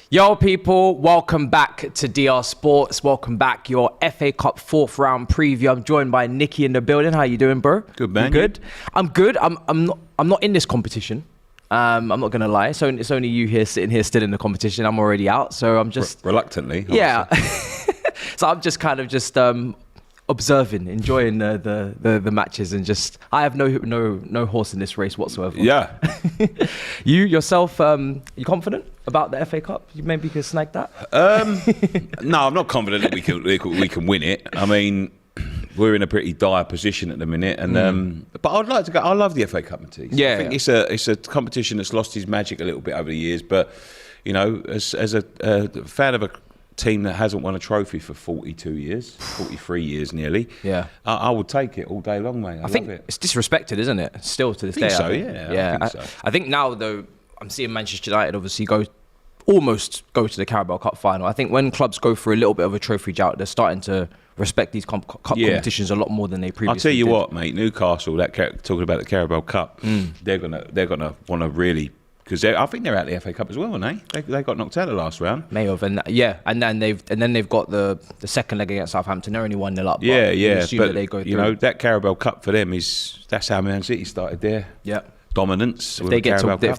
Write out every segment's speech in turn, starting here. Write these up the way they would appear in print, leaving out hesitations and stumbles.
Yo, people, welcome back to DR Sports. Welcome back, your FA Cup fourth round preview. I'm joined by Nicky in the building. How you doing, bro? Good, man. You good? I'm good. I'm not in this competition. I'm not gonna lie. So it's only you here sitting here still in the competition. I'm already out, so I'm just reluctantly. Yeah. So I'm just kind of observing, enjoying the matches, and just I have no horse in this race whatsoever. Yeah. You yourself, you confident about the FA Cup? You maybe could snag that? No, I'm not confident that we can win it. I mean, we're in a pretty dire position at the minute, and but I'd like to go. I love the FA Cup, Matisse. Yeah, I think it's a competition that's lost its magic a little bit over the years. But you know, as a fan of a team that hasn't won a trophy for 42 years, 43 years nearly. Yeah, I would take it all day long, mate. I think love it. It's disrespected, isn't it? Still to this day. So, yeah. I think so. I think now though, I'm seeing Manchester United obviously almost go to the Carabao Cup final. I think when clubs go for a little bit of a trophy drought, they're starting to respect these cup competitions a lot more than they previously I'll tell you did. what, mate. Newcastle, talking about the Carabao Cup, they're gonna want to really. Because I think they're out the FA Cup as well, aren't they? They got knocked out the last round. May have, and then they've got the second leg against Southampton. They're only 1-0 up. Yeah, but they go through. You know, that Carabao Cup for them that's how Man City started their dominance. If they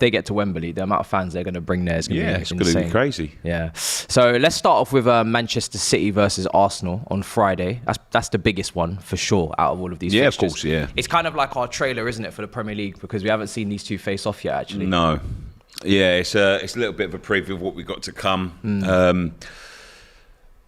get to Wembley, the amount of fans they're going to bring there is going to be insane. It's going to be crazy. Yeah. So let's start off with Manchester City versus Arsenal on Friday. That's the biggest one for sure out of all of these fixtures. Of course, yeah. It's kind of like our trailer, isn't it, for the Premier League, because we haven't seen these two face off yet, actually. No. Yeah, it's a little bit of a preview of what we've got to come.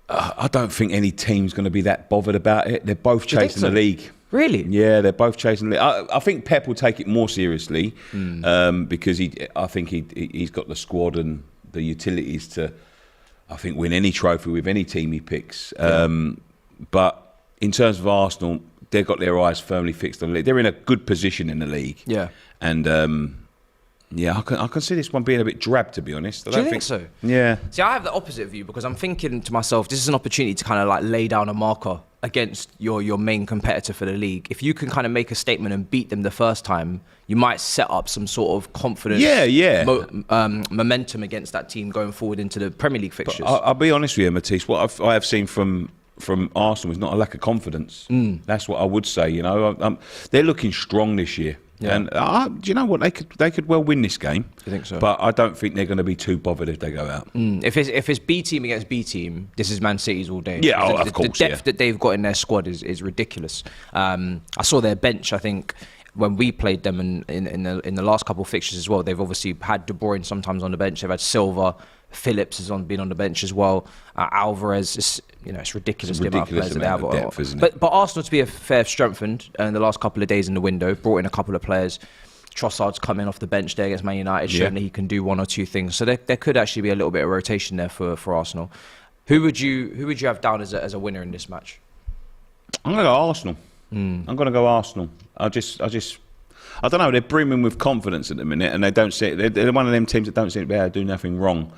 I don't think any team's going to be that bothered about it. They're both chasing the league. Really? Yeah, they're both chasing the league. I think Pep will take it more seriously because I think he's got the squad and the utilities to, I think, win any trophy with any team he picks. But in terms of Arsenal, they've got their eyes firmly fixed on the league. They're in a good position in the league. Yeah. And yeah, I can see this one being a bit drab, to be honest. Do you think so? Yeah. See, I have the opposite view because I'm thinking to myself, this is an opportunity to kind of like lay down a marker against your main competitor for the league. If you can kind of make a statement and beat them the first time, you might set up some sort of confidence, momentum against that team going forward into the Premier League fixtures. I'll be honest with you, Matisse. What I have seen from Arsenal is not a lack of confidence. That's what I would say. You know, they're looking strong this year. Yeah. And do you know what? They could well win this game. You think so? But I don't think they're going to be too bothered if they go out. If it's B team against B team, this is Man City's all day. Yeah, of course. The depth that they've got in their squad is ridiculous. I saw their bench, I think, when we played them in the last couple of fixtures as well. They've obviously had De Bruyne sometimes on the bench. They've had Silva. Phillips has been on the bench as well. Alvarez, it's ridiculous the amount of players that they have. Depth, isn't it? But Arsenal, to be fair, strengthened in the last couple of days in the window, brought in a couple of players. Trossard's coming off the bench there against Man United, showing that he can do one or two things. So there could actually be a little bit of rotation there for Arsenal. Who would you have down as a winner in this match? I'm going to go Arsenal. I'm going to go Arsenal. I don't know. They're brimming with confidence at the minute, and they're one of them teams that don't seem to be able to do nothing wrong.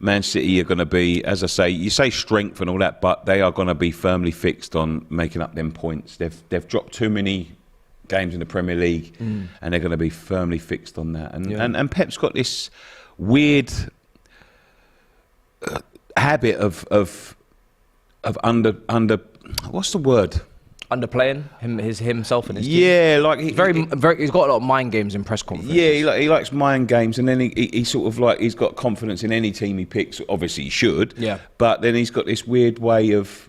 Man City are going to be, as I say, you say strength and all that, but they are going to be firmly fixed on making up them points. They've dropped too many games in the Premier League, and they're going to be firmly fixed on that. And Pep's got this weird habit of under what's the word? Underplaying himself and his team. Yeah, like he's got a lot of mind games in press conferences. Yeah, he likes mind games, and then he sort of like he's got confidence in any team he picks. Obviously, he should. Yeah. But then he's got this weird way of,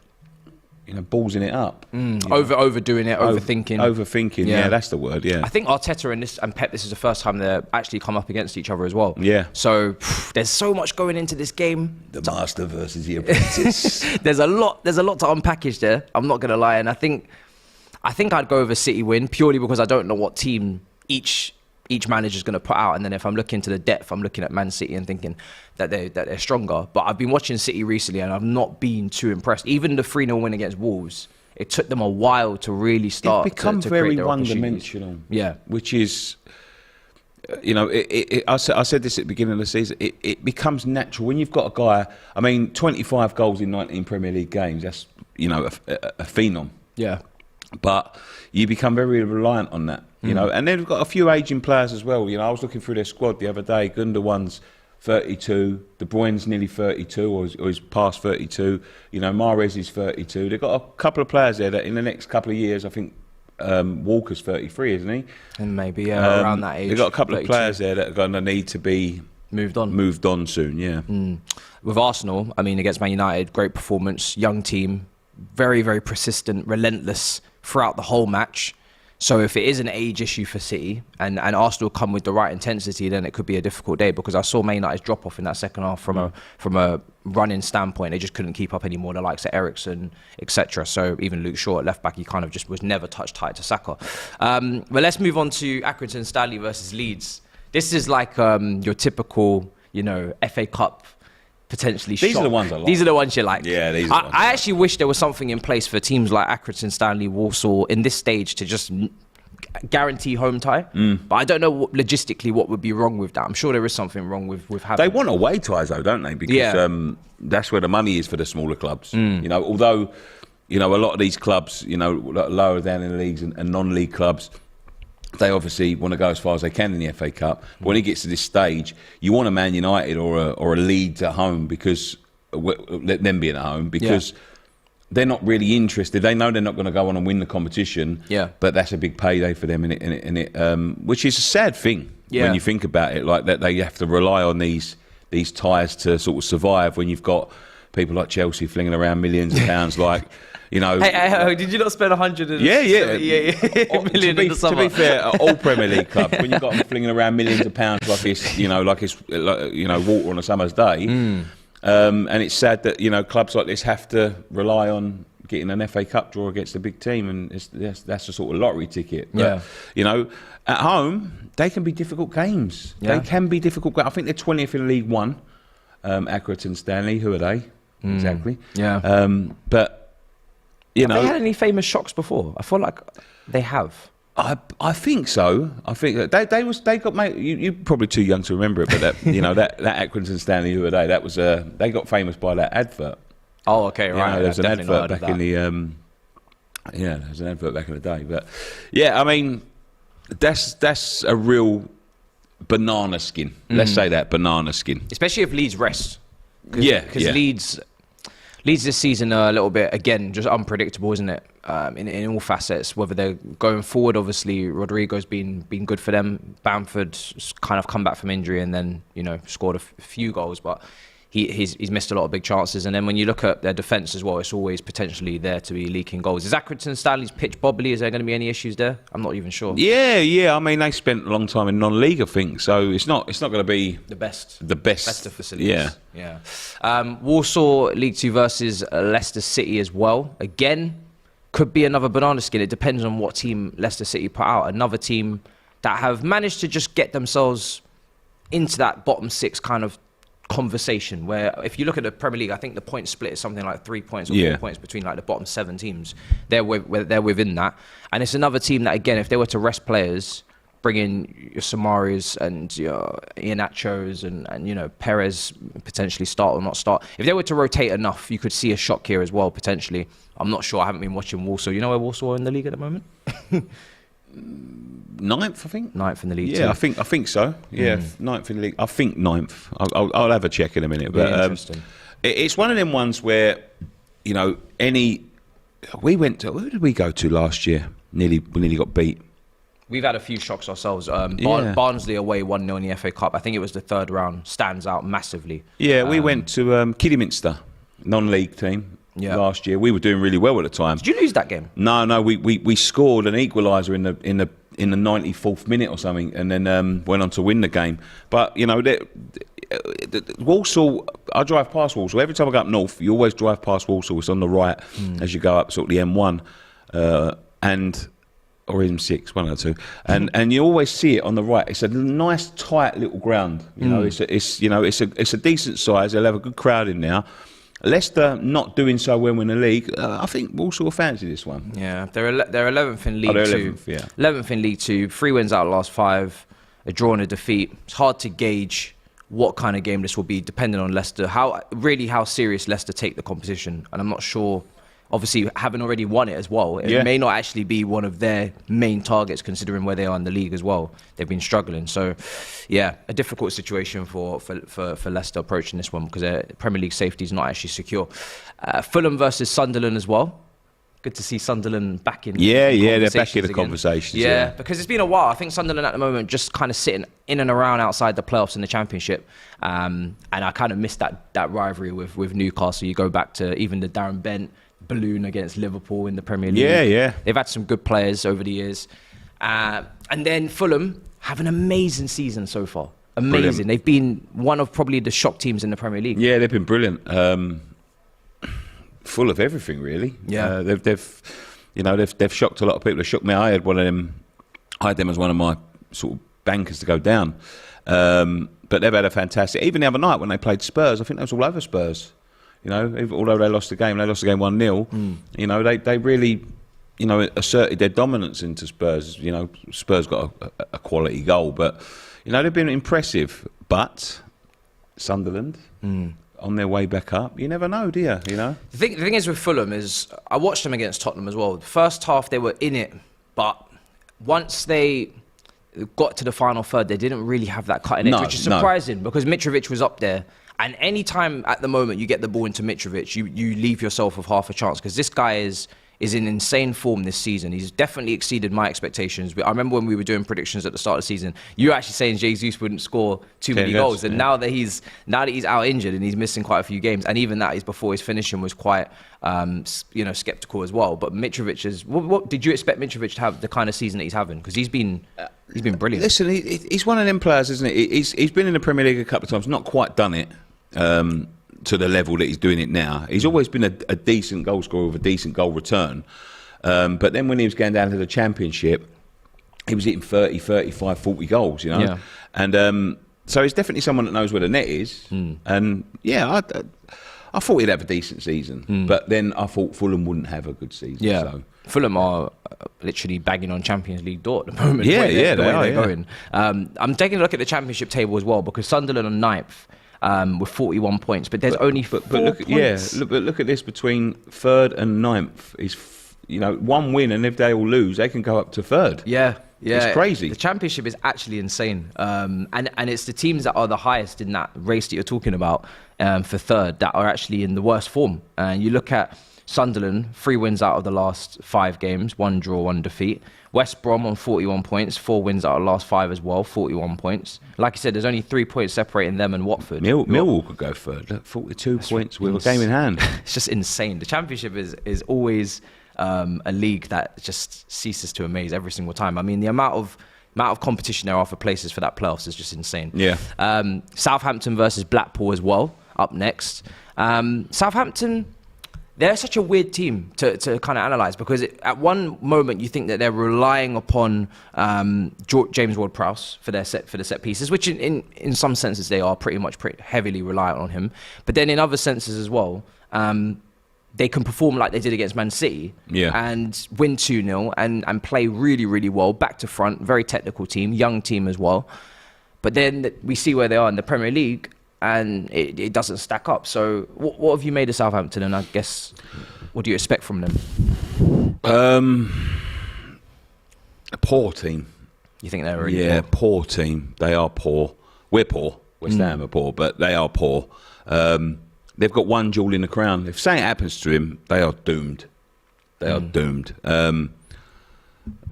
ballsing it up. Overdoing it, overthinking. Overthinking. Yeah, that's the word. Yeah. I think Arteta and Pep, this is the first time they're actually come up against each other as well. Yeah. So there's so much going into this game. The master versus the apprentice. There's a lot to unpackage there. I'm not gonna lie, and I think I'd go with a City win purely because I don't know what team each manager's going to put out, and then if I'm looking to the depth, I'm looking at Man City and thinking that they're stronger. But I've been watching City recently, and I've not been too impressed. Even the 3-0 win against Wolves, it took them a while to really start. It's become to very one-dimensional. Yeah, which is, I said this at the beginning of the season. It becomes natural when you've got a guy. I mean, 25 goals in 19 Premier League games. That's a phenom. Yeah. But you become very reliant on that, and then we've got a few aging players as well. I was looking through their squad the other day. Gundogan's 32. De Bruyne's nearly 32, or he's past 32. You know, Mahrez is 32. They've got a couple of players there that in the next couple of years, I think Walker's 33, isn't he? And maybe around that age. They've got a couple 32. of players there that are going to need to be moved on soon. Yeah. With Arsenal, I mean, against Man United, great performance, young team, very, very persistent, relentless throughout the whole match. So if it is an age issue for City and Arsenal come with the right intensity, then it could be a difficult day, because I saw Man United's drop off in that second half from a running standpoint. They just couldn't keep up anymore, the likes of Eriksen, etc. So even Luke Shaw at left back, he kind of just was never touched tight to Saka. But let's move on to Accrington Stanley versus Leeds. This is like your typical, you know, FA Cup potentially shock. These are the ones I like. These are the ones you like. Yeah, these are the ones I actually wish there was something in place for teams like Accrington, Stanley, Walsall in this stage to just guarantee home tie. But I don't know logistically what would be wrong with that. I'm sure there is something wrong with having. They want away ties though, don't they? Because that's where the money is for the smaller clubs. You know, although, you know, a lot of these clubs, you know, lower down in the leagues and non-league clubs, they obviously want to go as far as they can in the FA Cup. But when it gets to this stage, you want a Man United or a Leeds at home, because let them be at home, because they're not really interested. They know they're not going to go on and win the competition. Yeah. But that's a big payday for them, which is a sad thing when you think about it. Like that, they have to rely on these ties to sort of survive when you've got people like Chelsea flinging around millions of pounds, like. You know, hey, did you not spend 100 million in the summer? To be fair, all Premier League clubs, when you've got them flinging around millions of pounds like it's water on a summer's day, and it's sad that, you know, clubs like this have to rely on getting an FA Cup draw against a big team, and that's a sort of lottery ticket. But, you know, at home they can be difficult games. They can be difficult. I think they're 20th in League One. Accrington Stanley, who are they exactly? Yeah, but. You know, have they had any famous shocks before? I feel like they have. I think so. I think that they got made. You're probably too young to remember it, but that you know that Accrington Stanley, who are they? That was they got famous by that advert. Oh, okay, right. There was an advert back in the there was an advert back in the day. But yeah, I mean, that's a real banana skin. Let's say that, banana skin. Especially if Leeds rest. Because Leeds this season are a little bit, again, just unpredictable, isn't it? In all facets, whether they're going forward, obviously, Rodrigo's been good for them. Bamford's kind of come back from injury and then, you know, scored a few goals, but he's missed a lot of big chances. And then when you look at their defence as well, it's always potentially there to be leaking goals. Is Accrington Stanley's pitch bobbly? Is there going to be any issues there? I'm not even sure. Yeah. I mean, they spent a long time in non-league, I think, so it's not going to be the best of facilities. Yeah. Walsall League Two versus Leicester City as well. Again, could be another banana skin. It depends on what team Leicester City put out. Another team that have managed to just get themselves into that bottom six kind of conversation, where if you look at the Premier League, I think the point split is something like 3 points or 4 points between like the bottom 7 teams. They're within that, and it's another team that, again, if they were to rest players, bring in your Samaris and your Iheanachos and you know, Perez potentially start or not start. If they were to rotate enough, you could see a shock here as well potentially. I'm not sure. I haven't been watching Walsall. You know where Walsall are in the league at the moment? Ninth, I think. Ninth in the league. Yeah, too. I think so. Yeah, ninth in the league. I think ninth. I'll have a check in a minute. But interesting. It's one of them ones where, you know, we went to, who did we go to last year? We nearly got beat. We've had a few shocks ourselves. Barnsley away 1-0 in the FA Cup. I think it was the third round. Stands out massively. Yeah, we went to Kidderminster, non-league team. Last year we were doing really well at the time. Did you lose that game? No, we scored an equaliser in the 94th minute or something, and then went on to win the game. But you know, Walsall, I drive past Walsall every time I go up north. You always drive past Walsall. It's on the right as you go up sort of the M1 or M6, one or two, and you always see it on the right. It's a nice tight little ground. You know, it's a decent size. They'll have a good crowd in there. Leicester not doing so well in the league. I think Walsall fancy this one. Yeah, they're 11th in League Two. 11th, yeah. 11th in League Two. 3 wins out of the last 5. A draw and a defeat. It's hard to gauge what kind of game this will be, depending on Leicester. How serious Leicester take the competition, and I'm not sure obviously having already won it as well, it may not actually be one of their main targets considering where they are in the league as well. They've been struggling. So, yeah, a difficult situation for Leicester approaching this one because their Premier League safety is not actually secure. Fulham versus Sunderland as well. Good to see Sunderland back in. Yeah, they're back in the conversations. Yeah, because it's been a while. I think Sunderland at the moment just kind of sitting in and around outside the playoffs in the Championship, and I kind of missed that rivalry with Newcastle. You go back to even the Darren Bent balloon against Liverpool in the Premier League. Yeah. They've had some good players over the years, and then Fulham have an amazing season so far. Amazing. Brilliant. They've been one of probably the shock teams in the Premier League. Yeah, they've been brilliant. Full of everything, really. Yeah, they've shocked a lot of people. They shocked me. I had them as one of my sort of bankers to go down. But they've had a fantastic. Even the other night when they played Spurs, I think that was all over Spurs. Although they lost the game 1-0. They really, asserted their dominance into Spurs. Spurs got a quality goal, but they've been impressive. But Sunderland. On their way back up, you never know, do you? The thing is with Fulham is I watched them against Tottenham as well. The first half they were in it, but once they got to the final third, they didn't really have that cutting edge, which is surprising because Mitrovic was up there. And any time at the moment you get the ball into Mitrovic, you leave yourself with half a chance because this guy is in insane form this season. He's definitely exceeded my expectations. I remember when we were doing predictions at the start of the season, you were actually saying Jesus wouldn't score too many goals. And now that he's out injured and he's missing quite a few games, and even that is before his finishing was quite skeptical as well. But Mitrovic is. What did you expect Mitrovic to have the kind of season that he's having? Because he's been brilliant. Listen, he's one of them players, isn't he? He's been in the Premier League a couple of times, not quite done it. To the level that he's doing it now. He's always been a decent goal scorer with a decent goal return. But then when he was going down to the Championship, he was hitting 30, 35, 40 goals, Yeah. And so he's definitely someone that knows where the net is. And yeah, I thought he'd have a decent season. But then I thought Fulham wouldn't have a good season. Yeah. So. Fulham are literally banging on Champions League door at the moment. Yeah, they're going. I'm taking a look at the Championship table as well because Sunderland are 9th. With 41 points, but there's only 4 points. Look at this between 3rd and 9th is one win, and if they all lose, they can go up to 3rd. Yeah, it's crazy. The Championship is actually insane, and it's the teams that are the highest in that race that you're talking about for 3rd that are actually in the worst form. And you look at Sunderland, 3 wins out of the last 5 games, 1 draw, 1 defeat. West Brom on 41 points, 4 wins out of the last 5 as well, 41 points. Like I said, there's only 3 points separating them and Watford. Millwall could go 3rd. Look, 42 points with a game in hand. It's just insane. The Championship is always a league that just ceases to amaze every single time. I mean, the amount of competition there are for places for that playoffs is just insane. Yeah. Southampton versus Blackpool as well, up next. Southampton... They're such a weird team to kind of analyse because at one moment you think that they're relying upon James Ward-Prowse for the set pieces, which in some senses they are pretty heavily reliant on him. But then in other senses as well, they can perform like they did against Man City and win 2-0 and play really, really well, back to front, very technical team, young team as well. But then we see where they are in the Premier League, and it doesn't stack up. So what have you made of Southampton, and I guess what do you expect from them? A poor team. You think they're really poor team. They are poor. We're poor. West Ham are poor, but they are poor. They've got one jewel in the crown. If something happens to him, they are doomed. They are doomed.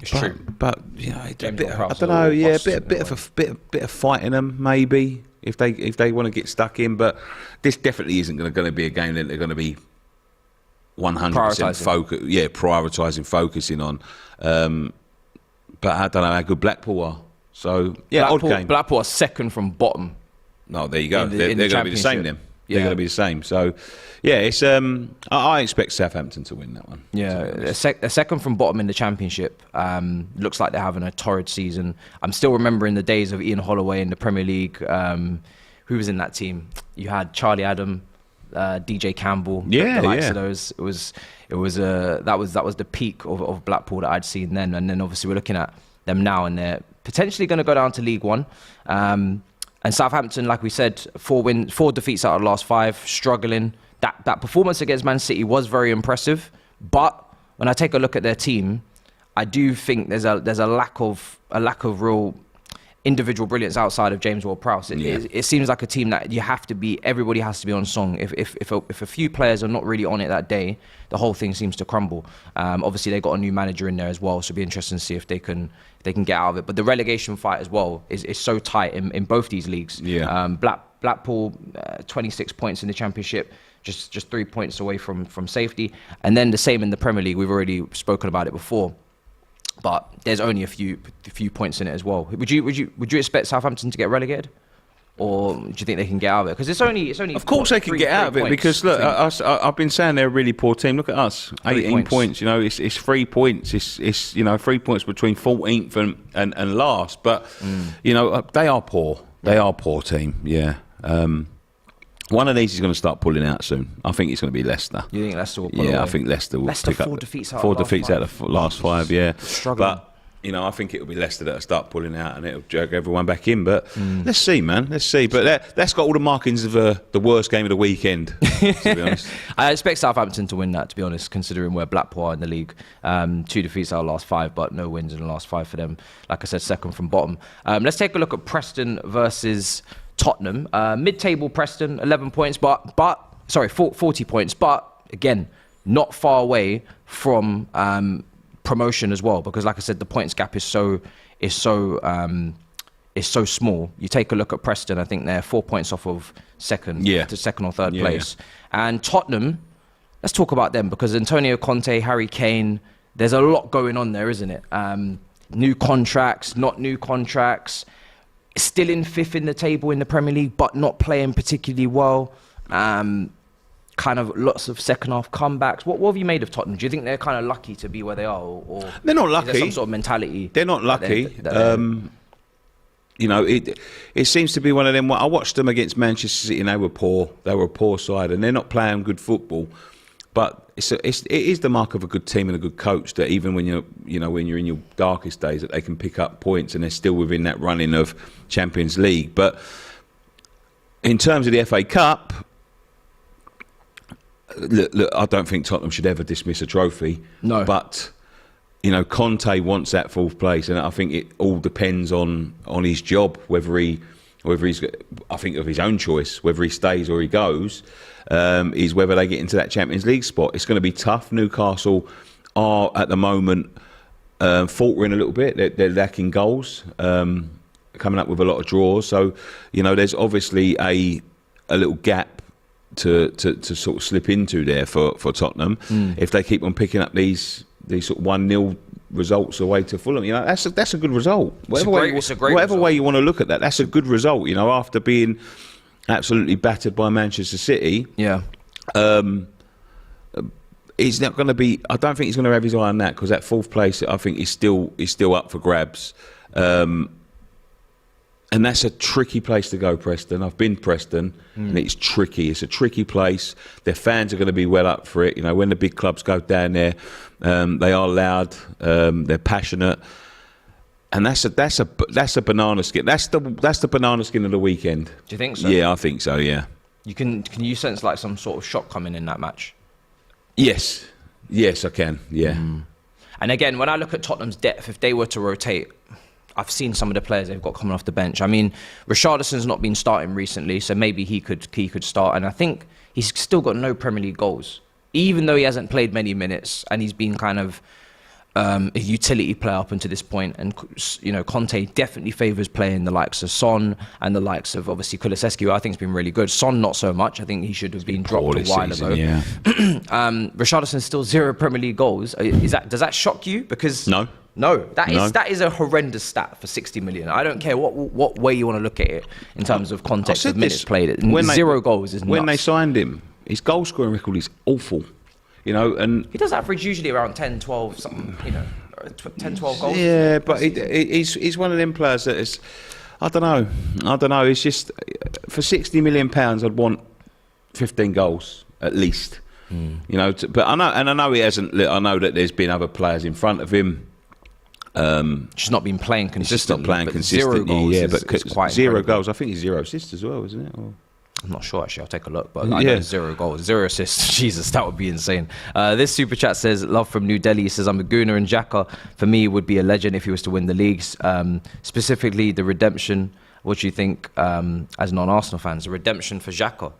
It's true, but I don't know. Yeah, a bit of fight in them, maybe. If they want to get stuck in, but this definitely isn't going to be a game that they're going to be 100% focusing on. But I don't know how good Blackpool are. So odd game. Blackpool are 2nd from bottom. No, there you go. They're going to be the same then. They're going to be the same. So, it's. I expect Southampton to win that one. Yeah, they're 2nd from bottom in the Championship. Looks like they're having a torrid season. I'm still remembering the days of Ian Holloway in the Premier League. Who was in that team? You had Charlie Adam, DJ Campbell. Yeah, the likes of those. That was the peak of Blackpool that I'd seen then. And then obviously we're looking at them now, and they're potentially going to go down to League One. And Southampton, like we said, 4 defeats out of the last 5, struggling. That performance against Man City was very impressive, But when I take a look at their team, I do think there's a lack of real individual brilliance outside of James Ward-Prowse. It seems like a team that everybody has to be on song. If a few players are not really on it that day, the whole thing seems to crumble. Obviously, they got a new manager in there as well, so it'll be interesting to see if they can get out of it. But the relegation fight as well is so tight in both these leagues. Yeah. Blackpool, 26 points in the Championship, just 3 points away from safety, and then the same in the Premier League. We've already spoken about it before. But there's only a few points in it as well. Would you expect Southampton to get relegated, or do you think they can get out of it? Because it's only. Of course, they can get out of it because look, I've been saying they're a really poor team. Look at us, 18 points. You know, it's 3 points. It's 3 points between 14th and last. But you know, they are poor. They are a poor team. Yeah. One of these is going to start pulling out soon. I think it's going to be Leicester. You think Leicester will pull away? I think Leicester will pick up 4 defeats out of the last 5, yeah. Struggling. But, you know, I think it'll be Leicester that'll start pulling out and it'll jerk everyone back in. But let's see, man. Let's see. But that's got all the markings of the worst game of the weekend, to be honest. I expect Southampton to win that, to be honest, considering where Blackpool are in the league. 2 defeats out of the last 5, but no wins in the last 5 for them. Like I said, second from bottom. Let's take a look at Preston versus Tottenham. Mid-table Preston, 11 points, 40 points, but again, not far away from promotion as well, because like I said, the points gap is so small. You take a look at Preston, I think they're 4 points off of second or third place. And Tottenham, let's talk about them, because Antonio Conte, Harry Kane, there's a lot going on there, isn't it? New contracts, not new contracts. Still in 5th in the table in the Premier League, but not playing particularly well. Kind of lots of second half comebacks. What have you made of Tottenham? Do you think they're kind of lucky to be where they are, or they're not lucky? Is there some sort of mentality? They're not lucky. You know, it seems to be one of them. I watched them against Manchester City, and they were poor. They were a poor side, and they're not playing good football. But it is the mark of a good team and a good coach that even when you're in your darkest days, that they can pick up points and they're still within that running of Champions League. But in terms of the FA Cup, look, I don't think Tottenham should ever dismiss a trophy. No. But you know, Conte wants that 4th place, and I think it all depends on his job, whether he's, I think of his own choice, whether he stays or he goes. Is whether they get into that Champions League spot. It's going to be tough. Newcastle are at the moment faltering a little bit. They're lacking goals, coming up with a lot of draws. So, you know, there's obviously a little gap to sort of slip into there for Tottenham. If they keep on picking up these sort of 1-0 results away to Fulham, you know, that's a good result. Whatever way you want to look at that, that's a good result. You know, after being absolutely battered by Manchester City. Yeah. He's not going to be. I don't think he's going to have his eye on that, because that 4th place, I think, is still up for grabs. And that's a tricky place to go, Preston. I've been Preston, and it's tricky. It's a tricky place. Their fans are going to be well up for it. You know, when the big clubs go down there, they are loud. They're passionate. And that's a banana skin. That's the banana skin of the weekend. Do you think so? Yeah, I think so. Yeah. Can you sense like some sort of shock coming in that match? Yes, I can. Yeah. And again, when I look at Tottenham's depth, if they were to rotate, I've seen some of the players they've got coming off the bench. I mean, Richarlison's not been starting recently, so maybe he could start. And I think he's still got no Premier League goals, even though he hasn't played many minutes, and he's been kind of a utility player up until this point. And, you know, Conte definitely favours playing the likes of Son and the likes of, obviously, Kulusevski, who I think has been really good. Son, not so much. I think he should have been dropped a while ago. Yeah. Richarlison's still 0 Premier League goals. Does that shock you? Because No, that is a horrendous stat for 60 million. I don't care what way you want to look at it in terms of context of minutes played. 0 goals is nuts. When they signed him, his goal scoring record is awful. You know, and he does average usually around 10, 12 something. You know, 10, 12 goals. Yeah, but he's one of them players that is. I don't know. It's just for 60 million pounds, I'd want 15 goals at least. You know, but I know he hasn't. I know that there's been other players in front of him. Just not been playing consistently. 0 goals. Yeah, but is quite 0 incredible. goals. I think he's 0 assists as well, isn't it? Or... I'm not sure, actually. I'll take a look. But I know 0 goals, 0 assists. Jesus, that would be insane. This super chat says, love from New Delhi. He says, I'm a Gooner, and Xhaka, for me, would be a legend if he was to win the leagues. Specifically, the redemption. What do you think, as non-Arsenal fans? The redemption for Xhaka.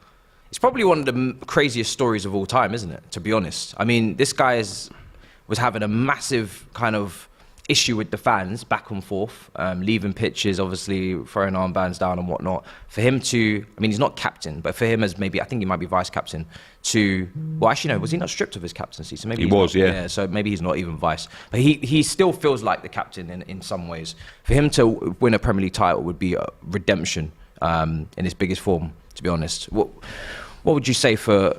It's probably one of the craziest stories of all time, isn't it? To be honest. I mean, this guy was having a massive kind of issue with the fans back and forth, leaving pitches, obviously throwing armbands down and whatnot. For him to, I mean, he's not captain, but for him as maybe, I think he might be vice captain to, well, actually no, was he not stripped of his captaincy? So maybe he was, not, yeah. So maybe he's not even vice, but he still feels like the captain in some ways. For him to win a Premier League title would be a redemption in his biggest form, to be honest. What would you say for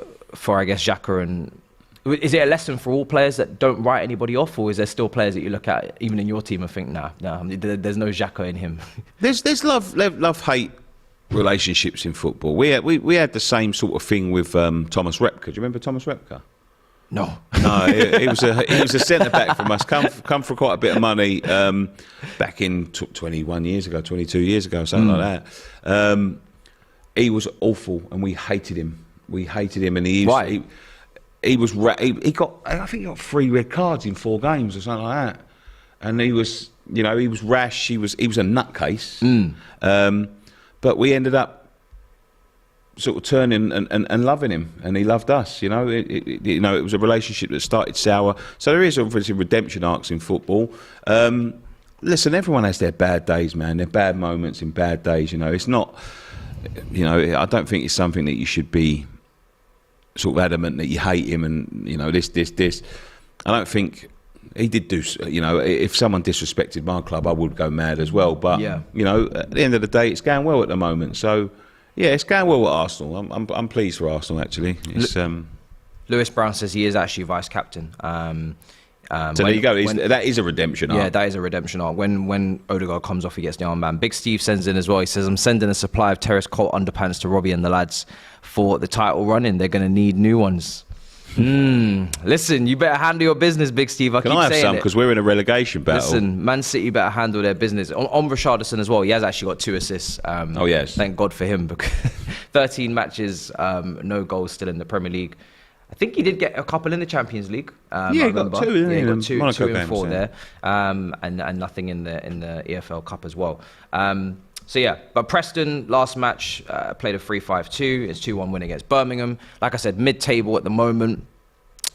I guess Xhaka, and is it a lesson for all players that don't write anybody off, or is there still players that you look at, even in your team, and think, nah, there's no Xhaka in him? There's love-hate relationships in football. We had the same sort of thing with Thomas Repka. Do you remember Thomas Repka? No. No, he was a centre back from us. Come for quite a bit of money back in 21 years ago, 22 years ago, something like that. He was awful, and we hated him. And he got, I think he got 3 red cards in 4 games or something like that. And he was rash. He was a nutcase. But we ended up sort of turning and loving him, and he loved us. It was a relationship that started sour. So there is obviously redemption arcs in football. Listen, everyone has their bad days, man. Their bad moments in bad days. It's not. I don't think it's something that you should be sort of adamant that you hate him and this. I don't think he did do. If someone disrespected my club, I would go mad as well. But at the end of the day, it's going well at the moment. So yeah, it's going well at Arsenal. I'm pleased for Arsenal, actually. It's, Lewis Brown says he is actually vice captain. So there you go. That is a redemption arc. Yeah, that is a redemption arc. When Odegaard comes off, he gets the armband. Big Steve sends in as well. He says, I'm sending a supply of Terrace Colt underpants to Robbie and the lads for the title run-in. They're going to need new ones. Listen, you better handle your business, Big Steve. Can I have some? Because we're in a relegation battle. Listen, Man City better handle their business. On Richarlison as well, he has actually got 2 assists. Oh, yes. Thank God for him. Because 13 matches, no goals still in the Premier League. I think he did get a couple in the Champions League. He got 2, didn't he? He got 2 Monaco and 4 games, there, and nothing in the EFL Cup as well. But Preston last match played a 3-5-2. It's 2-1 win against Birmingham. Like I said, mid-table at the moment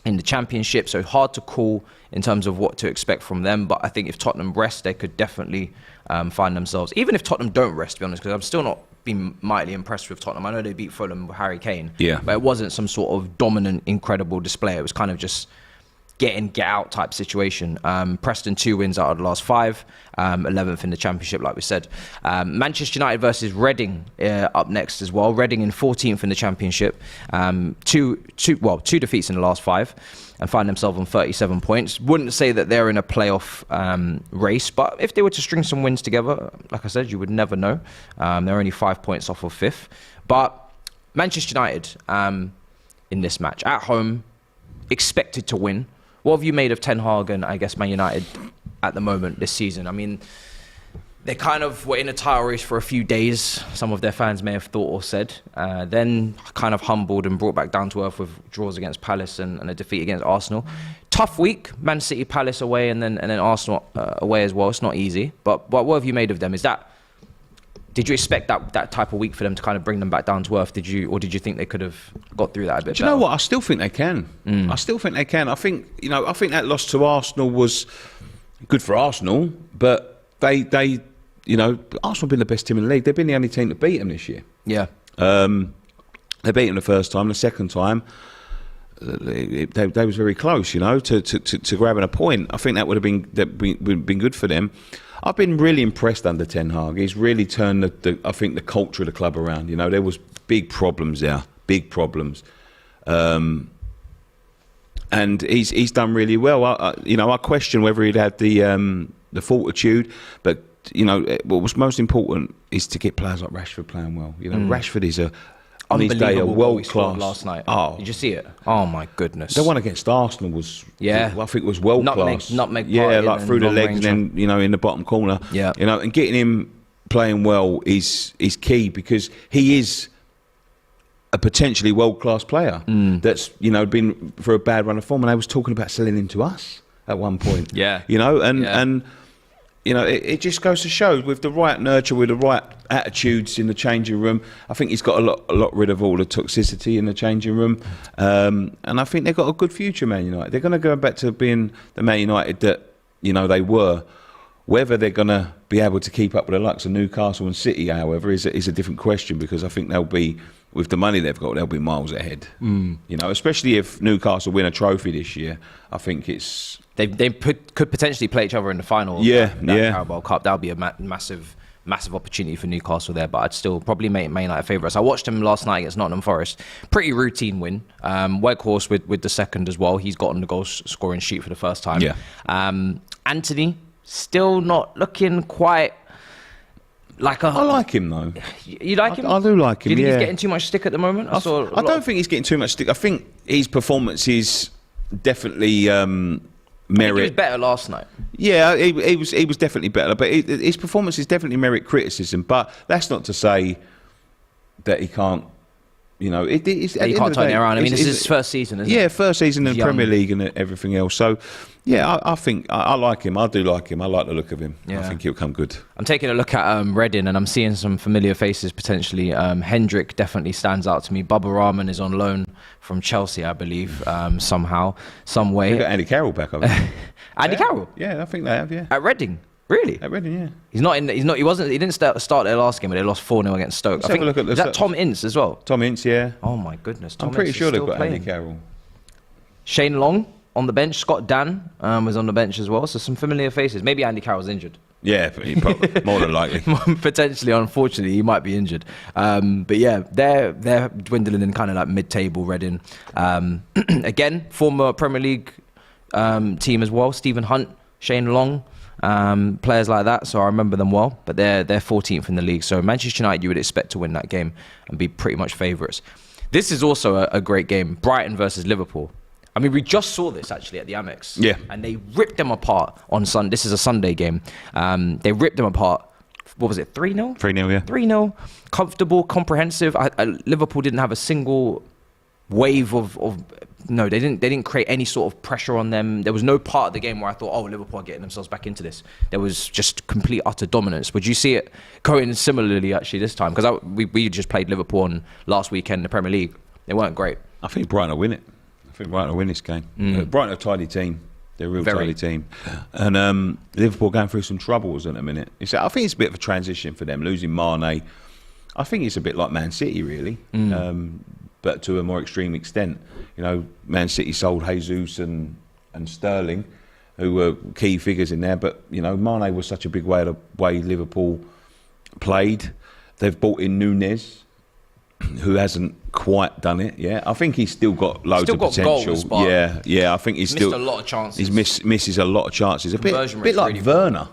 in the Championship, so hard to call in terms of what to expect from them. But I think if Tottenham rest, they could definitely find themselves. Even if Tottenham don't rest, to be honest, because I'm still not been mightily impressed with Tottenham. I know they beat Fulham with Harry Kane, but it wasn't some sort of dominant, incredible display. It was kind of just get out type situation. Preston 2 wins out of the last 5, 11th in the Championship, like we said. Manchester United versus Reading up next as well. Reading in 14th in the Championship. Two defeats in the last 5 and find themselves on 37 points. Wouldn't say that they're in a playoff race, but if they were to string some wins together, like I said, you would never know. They're only 5 points off of 5th. But Manchester United in this match, at home, expected to win. What have you made of Ten Hag and, I guess, Man United at the moment this season? I mean, they kind of were in a title race for a few days, some of their fans may have thought or said. Then kind of humbled and brought back down to earth with draws against Palace and a defeat against Arsenal. Tough week, Man City, Palace away, and then Arsenal away as well. It's not easy. But what have you made of them? Did you expect that type of week for them to kind of bring them back down to earth? Did you think they could have got through that a bit better? Do you know what? I still think they can. I still think they can. I think that loss to Arsenal was good for Arsenal, but they Arsenal have been the best team in the league. They've been the only team to beat them this year. Yeah. They beat them the first time. The second time, they was very close, to grabbing a point. I think that would have been good for them. I've been really impressed under Ten Hag. He's really turned I think the culture of the club around. There was big problems there, and he's done really well. I question whether he'd had the fortitude, but what was most important is to get players like Rashford playing well. Rashford is on his day a world class. Last night, did you see it? Oh my goodness! The one against Arsenal was, I think, was world class. Nutmeg, like through the legs and then in the bottom corner. Yeah, and getting him playing well is key, because he is a potentially world-class player that's, been for a bad run of form, and they was talking about selling him to us at one point. Yeah. And it just goes to show, with the right nurture, with the right attitudes in the changing room, I think he's got a lot rid of all the toxicity in the changing room, and I think they've got a good future, Man United. They're going to go back to being the Man United that they were. Whether they're going to be able to keep up with the likes of Newcastle and City, however, is a different question, because I think they'll be, with the money they've got, they'll be miles ahead. Especially if Newcastle win a trophy this year. I think it's... They could potentially play each other in the final. That Carabao Cup. That would be a massive opportunity for Newcastle there, but I'd still probably make Man United favourites. I watched him last night against Nottingham Forest. Pretty routine win. Weghorst with the second as well. He's got on the goal scoring sheet for the first time. Anthony, still not looking quite like a... I like him, though. You like him? I do like him, Do you think he's getting too much stick at the moment? I don't think he's getting too much stick. I think his performances definitely merit... He was better last night. Yeah, he was definitely better, but his performances definitely merit criticism. But that's not to say that he can't... he can't turn it around. I mean, this is his first season, isn't it? Yeah, first season in the Premier League and everything else. So, yeah, I think I like him. I do like him. I like the look of him. Yeah. I think he'll come good. I'm taking a look at Reading, and I'm seeing some familiar faces potentially. Hendrick definitely stands out to me. Bubba Rahman is on loan from Chelsea, I believe, somehow, some way. They got Andy Carroll back, I think. Andy Carroll? Yeah, I think they have, yeah. At Reading? Really? At Reading, yeah. He didn't start their last game, but they lost 4-0 against Stoke. I think, is that Tom Ince as well? Tom Ince, yeah. Oh my goodness. I'm pretty sure they've got Andy Carroll. Shane Long on the bench. Scott Dan was on the bench as well. So some familiar faces. Maybe Andy Carroll's injured. Yeah, more than likely. Potentially, unfortunately, he might be injured. But yeah, they're dwindling in kind of like mid-table Reading. Again, former Premier League team as well. Stephen Hunt, Shane Long. Players like that, so I remember them well, but they're 14th in the league. So Manchester United, you would expect to win that game and be pretty much favourites. This is also a great game, Brighton versus Liverpool. I mean, we just saw this actually at the Amex. Yeah. And they ripped them apart on Sunday. This is a Sunday game. They ripped them apart. What was it, 3-0? 3-0, yeah. 3-0. Comfortable, comprehensive. Liverpool didn't have a single wave of no, they didn't create any sort of pressure on them. There was no part of the game where I thought, oh, Liverpool are getting themselves back into this. There was just complete, utter dominance. Would you see it going similarly actually this time? Because we just played Liverpool on last weekend in the Premier League. They weren't great. I think Brighton will win it. I think Brighton will win this game. Brighton are a tidy team. They're a real tidy team. And Liverpool going through some troubles at the minute. I think it's a bit of a transition for them, losing Mane. I think it's a bit like Man City, really. But to a more extreme extent. Man City sold Jesus and Sterling, who were key figures in there. But, Mane was such a big way of the way Liverpool played. They've brought in Nunez, who hasn't quite done it yet. I think he's still got loads of potential. Goals, but yeah. I think he's still missed a lot of chances. He misses a lot of chances. A bit like really Werner.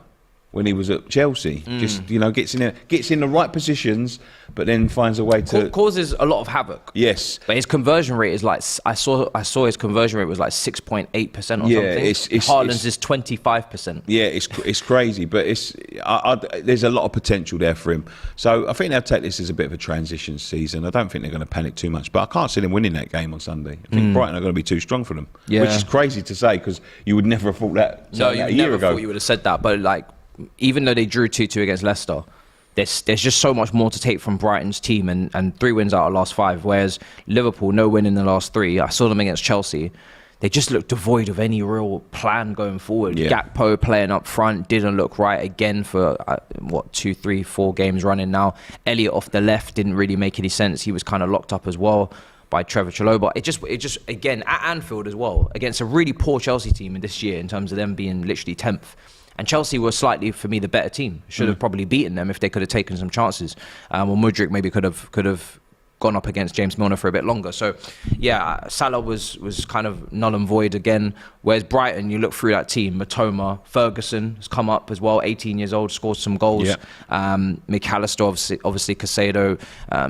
When he was at Chelsea, just gets in the right positions, but then finds a way to causes a lot of havoc. Yes, but his conversion rate is like I saw his conversion rate was like 6.8% or something. Haaland's is 25%. Yeah, it's crazy, but there's a lot of potential there for him. So I think they'll take this as a bit of a transition season. I don't think they're going to panic too much, but I can't see them winning that game on Sunday. I think Brighton are going to be too strong for them, which is crazy to say because you would never have thought that. No, you a year never ago. thought you would have said that, but like. Even though they drew 2-2 against Leicester, there's just so much more to take from Brighton's team and 3 wins out of last 5, whereas Liverpool, no win in the last 3. I saw them against Chelsea. They just looked devoid of any real plan going forward. Yeah. Gakpo playing up front didn't look right again for, 2, 3, 4 games running now. Elliott off the left didn't really make any sense. He was kind of locked up as well by Trevor Chalobah. It just again, at Anfield as well, against a really poor Chelsea team in this year in terms of them being literally 10th. And Chelsea were slightly, for me, the better team. Should have probably beaten them if they could have taken some chances. Or Mudryk maybe could have gone up against James Milner for a bit longer. So, yeah, Salah was kind of null and void again. Whereas Brighton, you look through that team, Matoma, Ferguson has come up as well, 18 years old, scored some goals. Yeah. McAllister, obviously Caicedo,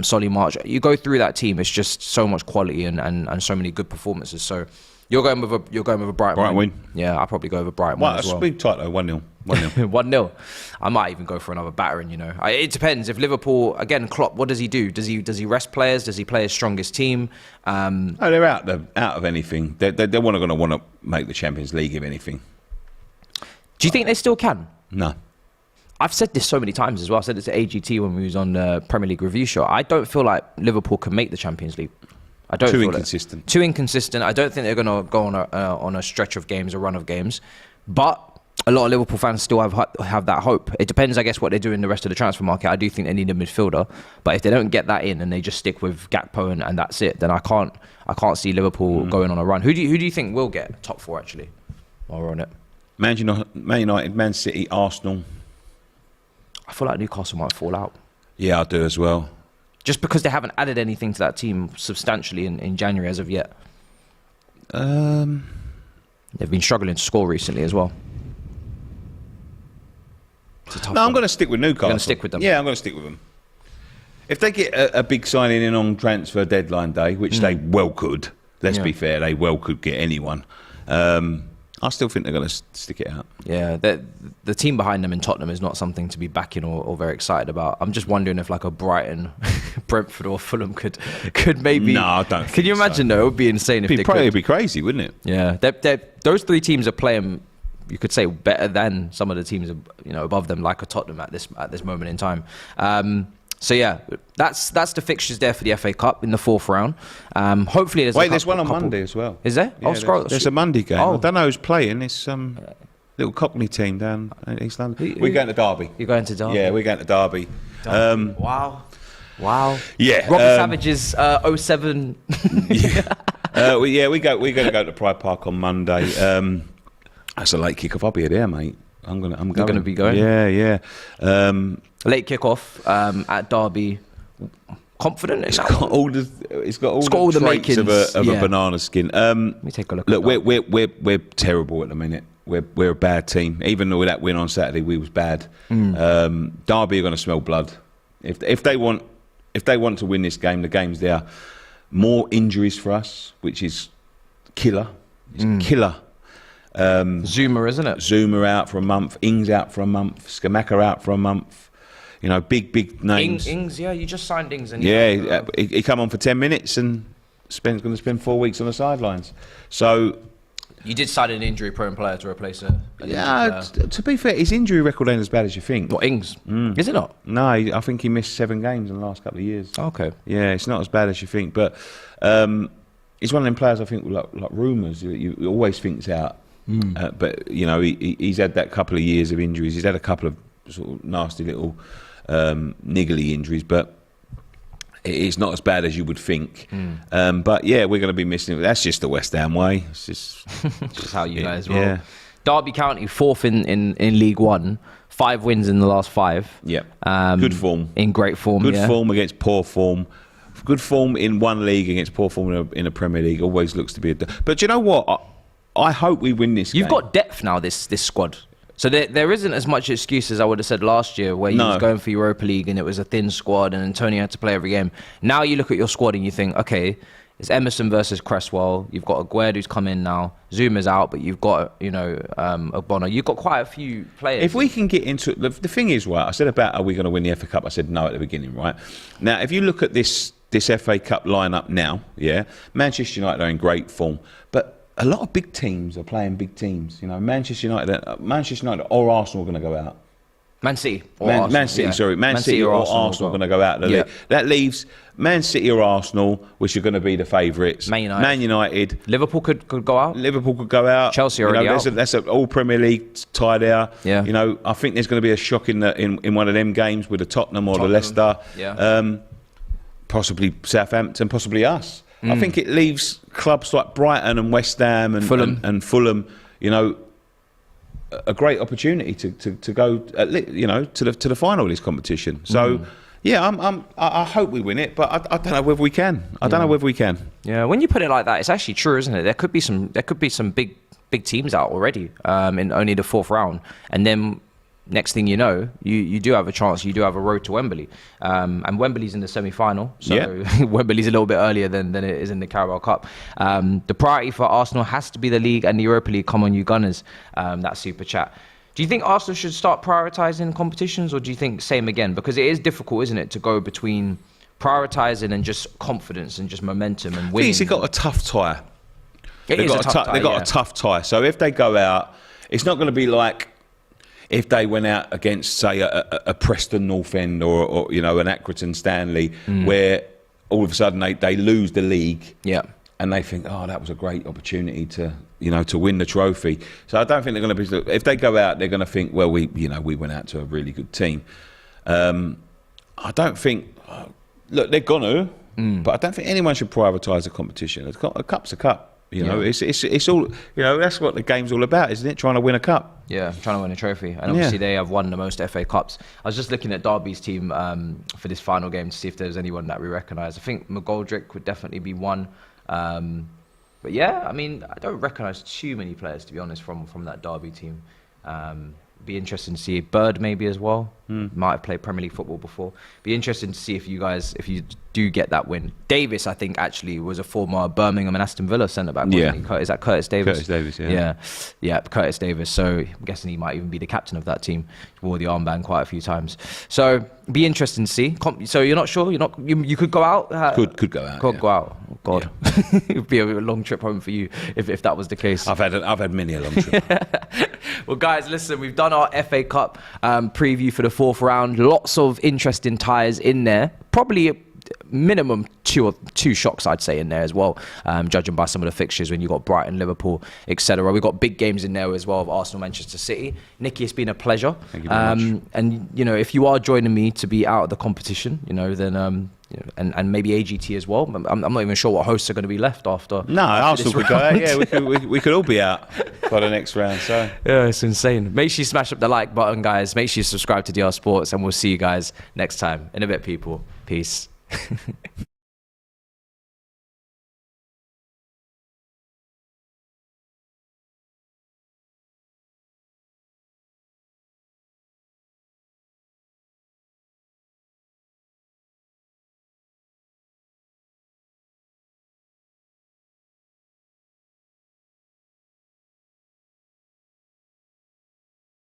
Solly March. You go through that team, it's just so much quality and so many good performances. So, You're going with a Brighton, Brighton win. Yeah, I'll probably go with a Brighton Well, win as it's well. big tight though, 1-0. 1-0. 1-0. I might even go for another battering, you know. It depends. If Liverpool, again, Klopp, what does he do? Does he rest players? Does he play his strongest team? Oh, they're out of anything. They're going to want to make the Champions League if anything. Do you think they still can? No. I've said this so many times as well. I said it to AGT when we was on the Premier League review show. I don't feel like Liverpool can make the Champions League. I don't Too feel inconsistent. Too inconsistent. I don't think they're going to go on a stretch of games, a run of games. But a lot of Liverpool fans still have that hope. It depends, I guess, what they do in the rest of the transfer market. I do think they need a midfielder. But if they don't get that in and they just stick with Gakpo and that's it, then I can't see Liverpool going on a run. Who do you think will get top 4 actually? While we're on it. Man United, Man City, Arsenal. I feel like Newcastle might fall out. Yeah, I do as well. Just because they haven't added anything to that team substantially in January as of yet. They've been struggling to score recently as well. I'm going to stick with Newcastle. You're going to stick with them? Yeah, I'm going to stick with them. If they get a big signing in on transfer deadline day, which they well could, let's be fair, they well could get anyone. I still think they're going to stick it out. Yeah, the team behind them in Tottenham is not something to be backing or very excited about. I'm just wondering if like a Brighton, Brentford or Fulham could maybe... No, I don't Can you imagine though? It would be insane if they could. It'd be crazy, wouldn't it? Yeah, those 3 teams are playing, you could say, better than some of the teams above them, like a Tottenham at this moment in time. So yeah, that's the fixtures there for the FA Cup in the 4th round. Hopefully there's one on Monday as well. Is there? Yeah, there's a Monday game. Oh. I don't know who's playing. It's some little Cockney team down in East London. We're going to Derby. You're going to Derby? Yeah, we're going to Derby. Wow. Yeah. Robbie Savage's 07. We're going to go to Pride Park on Monday. That's a late kick-off. I'll be there, mate. I'm going. You're going to be going? Yeah. Late kick-off at Derby. Confident? It's got all the traits makings of a banana skin. Let me take a look. Look, we're terrible at the minute. We're a bad team. Even though that win on Saturday, we was bad. Derby are going to smell blood. If they want to win this game, the game's there. More injuries for us, which is killer. It's killer. Zuma, isn't it? Zuma out for a month. Ings out for a month. Skamaka out for a month. You know, big names. Ings, yeah, you just signed Ings. And he come on for 10 minutes and going to spend 4 weeks on the sidelines. So you did sign an injury-prone player to replace a to be fair, his injury record ain't as bad as you think. What, Ings? Is it not? No, I think he missed 7 games in the last couple of years. Okay. Yeah, it's not as bad as you think. But he's one of them players I think like rumours. You always think's out. But, you know, he's had that couple of years of injuries. He's had a couple of sort of nasty little niggly injuries, but it's not as bad as you would think. But yeah, we're going to be missing it. That's just the West Ham way. It's just how you guys roll. Yeah. Derby County 4th in League One, 5 wins in the last 5. Yeah. Good form. In great form. Good form against poor form. Good form in one league against poor form in a Premier League always looks to be But you know what? I hope we win this game. You've got depth now, this squad. So there isn't as much excuse as I would have said last year, where you was going for Europa League and it was a thin squad and Antonio had to play every game. Now you look at your squad and you think, okay, it's Emerson versus Cresswell. You've got Aguerd who's come in now. Zuma's out, but you've got Ogbonna. You've got quite a few players. If we can get into it, the thing is, right, I said about are we going to win the FA Cup? I said no at the beginning, right? Now, if you look at this FA Cup lineup now, yeah, Manchester United are in great form, but a lot of big teams are playing big teams. You know, Manchester United or Arsenal are going to go out. Man City or Arsenal. Man City or Arsenal are going to go out. That leaves Man City or Arsenal, which are going to be the favourites. Man United. Liverpool could go out. Liverpool could go out. Chelsea already out. That's an all Premier League tie there. Yeah. You know, I think there's going to be a shock in one of them games with the Tottenham or the Leicester. Yeah. Possibly Southampton, possibly us. I think it leaves clubs like Brighton and West Ham and Fulham, you know, a great opportunity to go, you know, to the final of this competition. So, yeah, I hope we win it, but I don't know whether we can. I don't know whether we can. Yeah, when you put it like that, it's actually true, isn't it? There could be some big teams out already in only the 4th round, and then next thing you know, you do have a chance. You do have a road to Wembley, and Wembley's in the semi-final, so Wembley's a little bit earlier than it is in the Carabao Cup. The priority for Arsenal has to be the league and the Europa League. Come on, you Gunners! That super chat. Do you think Arsenal should start prioritising competitions, or do you think same again? Because it is difficult, isn't it, to go between prioritising and just confidence and just momentum and winning. They've got a tough tie. They've got a tough tie. So if they go out, it's not going to be like if they went out against, say, a Preston North End or you know, an Accrington Stanley, where all of a sudden they lose the league. Yeah. And they think, oh, that was a great opportunity to win the trophy. So I don't think they're going to be. If they go out, they're going to think, well, we went out to a really good team. I don't think. Look, they're gonna, but I don't think anyone should privatise the competition. A cup's a cup. You know, it's all. You know, that's what the game's all about, isn't it? Trying to win a cup. Yeah, trying to win a trophy, and obviously they have won the most FA Cups. I was just looking at Derby's team for this final game to see if there's anyone that we recognise. I think McGoldrick would definitely be one. But yeah, I mean, I don't recognise too many players, to be honest, from that Derby team. Be interesting to see Bird maybe as well. Might have played Premier League football before. Be interesting to see if you do get that win. Davis, I think, actually was a former Birmingham and Aston Villa centre back. Wasn't he? Is that Curtis Davis? Curtis Davis, yeah, Curtis Davis. So I'm guessing he might even be the captain of that team. He wore the armband quite a few times. So be interesting to see. So you're not sure? You could go out. Could go out. Go out. Oh, God, it'd be a long trip home for you if that was the case. I've had many a long trip. Well, guys, listen, we've done our FA Cup preview for the fourth round. Lots of interesting ties in there. Probably minimum two shocks, I'd say, in there as well, judging by some of the fixtures when you got Brighton, Liverpool, etc. We've got big games in there as well of Arsenal, Manchester City. Nicky, it's been a pleasure. Thank you very much. And if you are joining me to be out of the competition, then and maybe AGT as well. I'm not even sure what hosts are going to be left after. No, Arsenal could go out. Yeah, we could all be out by the next round. So yeah, it's insane. Make sure you smash up the like button, guys. Make sure you subscribe to DR Sports, and we'll see you guys next time. In a bit, people. Peace.